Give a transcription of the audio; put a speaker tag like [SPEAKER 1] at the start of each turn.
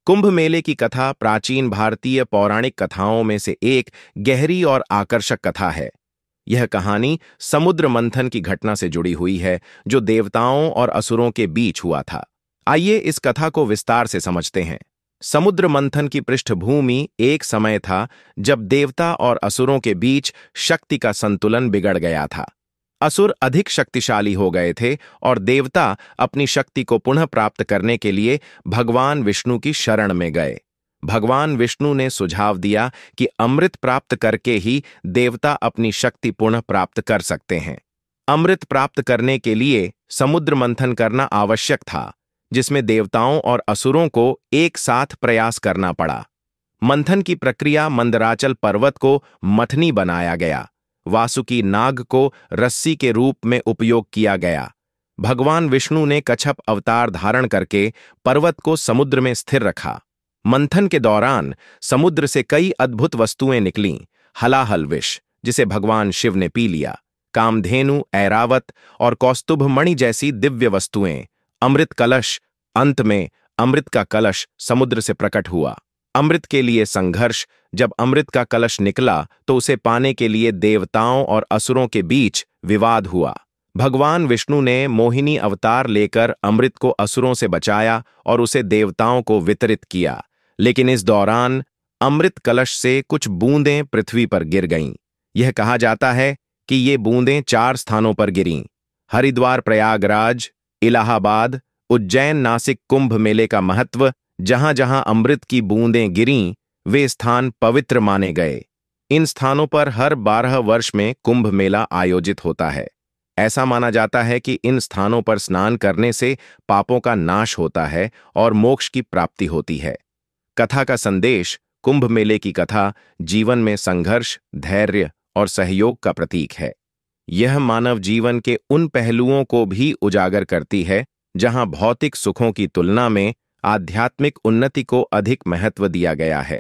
[SPEAKER 1] कुंभ मेले की कथा प्राचीन भारतीय पौराणिक कथाओं में से एक गहरी और आकर्षक कथा है। यह कहानी समुद्र मंथन की घटना से जुड़ी हुई है, जो देवताओं और असुरों के बीच हुआ था। आइए इस कथा को विस्तार से समझते हैं। समुद्र मंथन की पृष्ठभूमि एक समय था जब देवता और असुरों के बीच शक्ति का संतुलन बिगड़ गया था। असुर अधिक शक्तिशाली हो गए थे और देवता अपनी शक्ति को पुनः प्राप्त करने के लिए भगवान विष्णु की शरण में गए। भगवान विष्णु ने सुझाव दिया कि अमृत प्राप्त करके ही देवता अपनी शक्ति पुनः प्राप्त कर सकते हैं। अमृत प्राप्त करने के लिए समुद्र मंथन करना आवश्यक था, जिसमें देवताओं और असुरों को एक साथ प्रयास करना पड़ा। मंथन की प्रक्रिया मंदराचल पर्वत को मथनी बनाया गया। वासुकी नाग को रस्सी के रूप में उपयोग किया गया। भगवान विष्णु ने कच्छप अवतार धारण करके पर्वत को समुद्र में स्थिर रखा। मंथन के दौरान समुद्र से कई अद्भुत वस्तुएं निकलीं। हलाहल विष, जिसे भगवान शिव ने पी लिया, कामधेनु, ऐरावत और कौस्तुभ मणि जैसी दिव्य वस्तुएं, अमृत कलश। अंत में अमृत का कलश समुद्र से प्रकट हुआ। अमृत के लिए संघर्ष। जब अमृत का कलश निकला तो उसे पाने के लिए देवताओं और असुरों के बीच विवाद हुआ। भगवान विष्णु ने मोहिनी अवतार लेकर अमृत को असुरों से बचाया और उसे देवताओं को वितरित किया। लेकिन इस दौरान अमृत कलश से कुछ बूंदें पृथ्वी पर गिर गईं। यह कहा जाता है कि ये बूंदें 4 स्थानों पर गिरीं: हरिद्वार, प्रयागराज, इलाहाबाद, उज्जैन, नासिक। कुंभ मेले का महत्व: जहां जहां अमृत की बूंदें गिरीं, वे स्थान पवित्र माने गए। इन स्थानों पर हर 12 वर्ष में कुंभ मेला आयोजित होता है। ऐसा माना जाता है कि इन स्थानों पर स्नान करने से पापों का नाश होता है और मोक्ष की प्राप्ति होती है। कथा का संदेश: कुंभ मेले की कथा जीवन में संघर्ष, धैर्य और सहयोग का प्रतीक है। यह मानव जीवन के उन पहलुओं को भी उजागर करती है जहां भौतिक सुखों की तुलना में आध्यात्मिक उन्नति को अधिक महत्व दिया गया है।